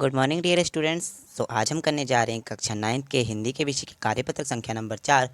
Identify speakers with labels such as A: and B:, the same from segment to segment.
A: Good morning dear students. So आज हम करने जा रहे हैं कक्षा 9 के हिंदी के विषय की कार्यपत्रक संख्या नंबर 4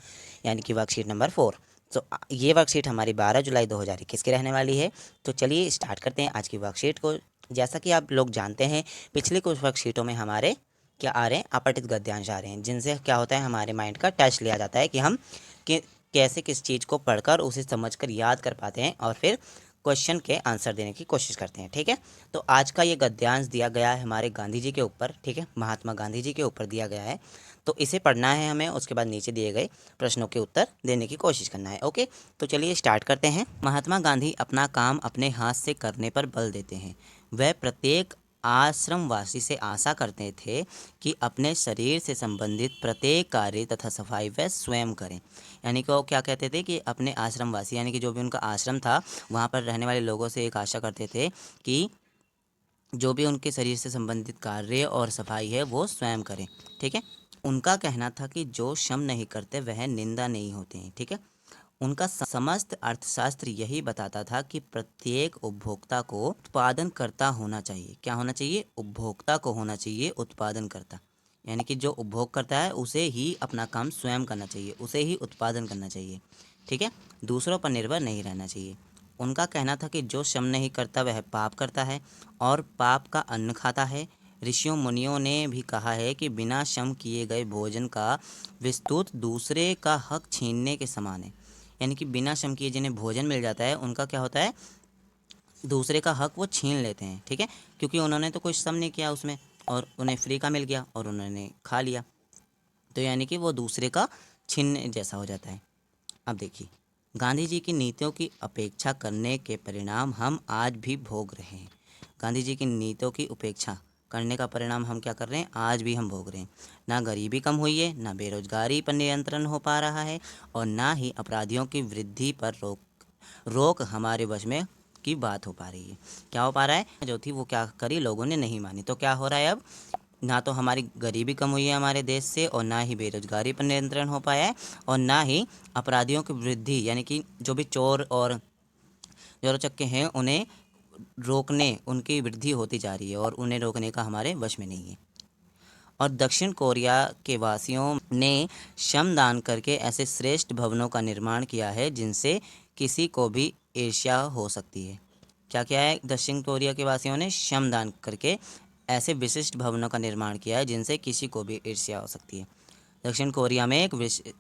A: यानी कि वर्कशीट नंबर 4। सो ये वर्कशीट हमारी 12 जुलाई 2021 की रहने वाली है। तो चलिए स्टार्ट करते हैं आज की वर्कशीट को। जैसा कि आप लोग जानते हैं, पिछली कुछ वर्कशीटों में हमारे क्या आ रहे हैं, अपठित गद्यांश आ रहे हैं, जिनसे क्या होता है, हमारे माइंड का टेस्ट लिया जाता है कि हम कैसे किस चीज़ को पढ़कर उसे समझकर याद कर पाते हैं और फिर क्वेश्चन के आंसर देने की कोशिश करते हैं। ठीक है, तो आज का ये गद्यांश दिया गया है हमारे गांधी जी के ऊपर। ठीक है, महात्मा गांधी जी के ऊपर दिया गया है, तो इसे पढ़ना है हमें। उसके बाद नीचे दिए गए प्रश्नों के उत्तर देने की कोशिश करना है। ओके, तो चलिए स्टार्ट करते हैं। महात्मा गांधी अपना काम अपने हाथ से करने पर बल देते हैं। वह प्रत्येक आश्रमवासी से आशा करते थे कि अपने शरीर से संबंधित प्रत्येक कार्य तथा सफाई वह स्वयं करें। यानी कि वो क्या कहते थे कि अपने आश्रमवासी यानी कि जो भी उनका आश्रम था, वहाँ पर रहने वाले लोगों से एक आशा करते थे कि जो भी उनके शरीर से संबंधित कार्य और सफाई है वो स्वयं करें। ठीक है, उनका कहना था कि जो श्रम नहीं करते वह निंदा नहीं होते हैं। ठीक है, उनका समस्त अर्थशास्त्र यही बताता था कि प्रत्येक उपभोक्ता को उत्पादन करता होना चाहिए। क्या होना चाहिए? उपभोक्ता को होना चाहिए उत्पादन करता। यानी कि जो उपभोग करता है उसे ही अपना काम स्वयं करना चाहिए, उसे ही उत्पादन करना चाहिए। ठीक है, दूसरों पर निर्भर नहीं रहना चाहिए। उनका कहना था कि जो श्रम नहीं करता वह पाप करता है और पाप का अन्न खाता है। ऋषियों मुनियों ने भी कहा है कि बिना श्रम किए गए भोजन का विस्तृत दूसरे का हक छीनने के समान है। यानी कि बिना श्रम किए जिन्हें भोजन मिल जाता है, उनका क्या होता है, दूसरे का हक वो छीन लेते हैं। ठीक है, क्योंकि उन्होंने तो कोई श्रम नहीं किया उसमें और उन्हें फ्री का मिल गया और उन्होंने खा लिया, तो यानी कि वो दूसरे का छीनने जैसा हो जाता है। अब देखिए, गांधी जी की नीतियों की अपेक्षा करने के परिणाम हम आज भी भोग रहे हैं। गांधी जी की नीतियों की उपेक्षा करने का परिणाम हम क्या कर रहे हैं, आज भी हम भोग रहे हैं। ना गरीबी कम हुई है, ना बेरोजगारी पर नियंत्रण हो पा रहा है और ना ही अपराधियों की वृद्धि पर रोक हमारे वश में की बात हो पा रही है। क्या हो पा रहा है, जो थी वो क्या करी, लोगों ने नहीं मानी। तो क्या हो रहा है, अब ना तो हमारी गरीबी कम हुई है हमारे देश से और ना ही बेरोजगारी पर नियंत्रण हो पाया है और ना ही अपराधियों की वृद्धि, यानी कि जो भी चोर और चोर चक्के हैं उन्हें रोकने, उनकी वृद्धि होती जा रही है और उन्हें रोकने का हमारे वश में नहीं है। और दक्षिण कोरिया के वासियों ने श्रमदान करके ऐसे श्रेष्ठ भवनों का निर्माण किया है जिनसे किसी को भी ईर्ष्या हो सकती है। क्या क्या है, दक्षिण कोरिया के वासियों ने श्रमदान करके ऐसे विशिष्ट भवनों का निर्माण किया है जिनसे किसी को भी ईर्ष्या हो सकती है। दक्षिण कोरिया में एक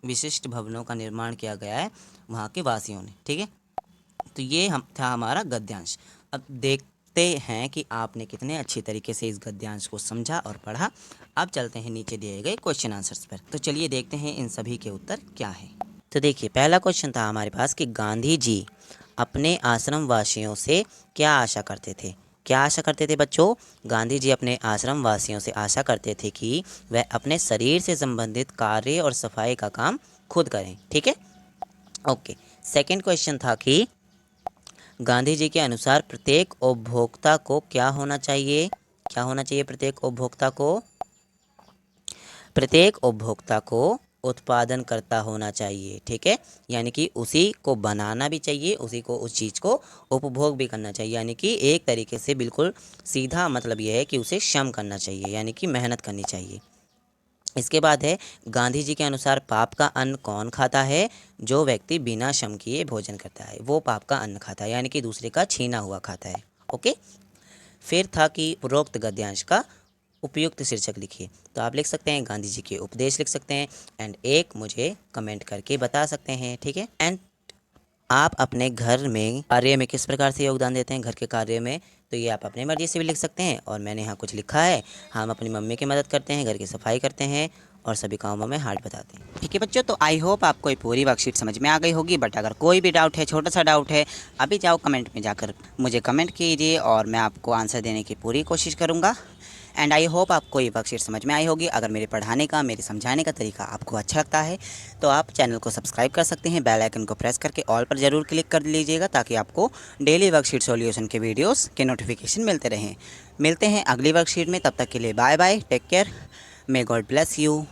A: विशिष्ट भवनों का निर्माण किया गया है वहाँ के वासियों ने। ठीक है, तो ये हम था हमारा गद्यांश। अब देखते हैं कि आपने कितने अच्छी तरीके से इस गद्यांश को समझा और पढ़ा। अब चलते हैं नीचे दिए गए क्वेश्चन आंसर्स पर। तो चलिए देखते हैं इन सभी के उत्तर क्या है। तो देखिए, पहला क्वेश्चन था हमारे पास कि गांधी जी अपने आश्रम वासियों से क्या आशा करते थे। क्या आशा करते थे बच्चों? गांधी जी अपने आश्रम वासियों से आशा करते थे कि वह अपने शरीर से संबंधित कार्य और सफाई का काम खुद करें। ठीक है, ओके। सेकंड क्वेश्चन था कि गांधी जी के अनुसार प्रत्येक उपभोक्ता को क्या होना चाहिए? क्या होना चाहिए प्रत्येक उपभोक्ता को? प्रत्येक उपभोक्ता को उत्पादन करता होना चाहिए। ठीक है, यानी कि उसी को बनाना भी चाहिए, उसी को उस चीज़ को उपभोग भी करना चाहिए। यानी कि एक तरीके से बिल्कुल सीधा मतलब यह है कि उसे श्रम करना चाहिए, यानी कि मेहनत करनी चाहिए। इसके बाद है, गांधी जी के अनुसार पाप का अन्न कौन खाता है? जो व्यक्ति बिना श्रम किए भोजन करता है वो पाप का अन्न खाता है, यानी कि दूसरे का छीना हुआ खाता है। ओके, फिर था कि उपरोक्त गद्यांश का उपयुक्त शीर्षक लिखिए। तो आप लिख सकते हैं गांधी जी के उपदेश लिख सकते हैं एंड एक मुझे कमेंट करके बता सकते हैं। ठीक है, एंड आप अपने घर में कार्य में किस प्रकार से योगदान देते हैं, घर के कार्य में, तो ये आप अपनी मर्जी से भी लिख सकते हैं। और मैंने यहाँ कुछ लिखा है, हम अपनी मम्मी की मदद करते हैं, घर की सफाई करते हैं और सभी कामों में हाथ बताते हैं। ठीक है बच्चों, तो आई होप आपको ये पूरी वर्कशीट समझ में आ गई होगी। बट अगर कोई भी डाउट है, छोटा सा डाउट है, अभी जाओ कमेंट में जाकर मुझे कमेंट कीजिए और मैं आपको आंसर देने की पूरी कोशिश करूँगा। एंड आई होप आपको ये वर्कशीट समझ में आई होगी। अगर मेरे पढ़ाने का, मेरे समझाने का तरीका आपको अच्छा लगता है तो आप चैनल को सब्सक्राइब कर सकते हैं। बेल आइकन को प्रेस करके ऑल पर ज़रूर क्लिक कर लीजिएगा ताकि आपको डेली वर्कशीट सॉल्यूशन के वीडियोस के नोटिफिकेशन मिलते रहें। मिलते हैं अगली वर्कशीट में, तब तक के लिए bye bye, take care, may God bless you.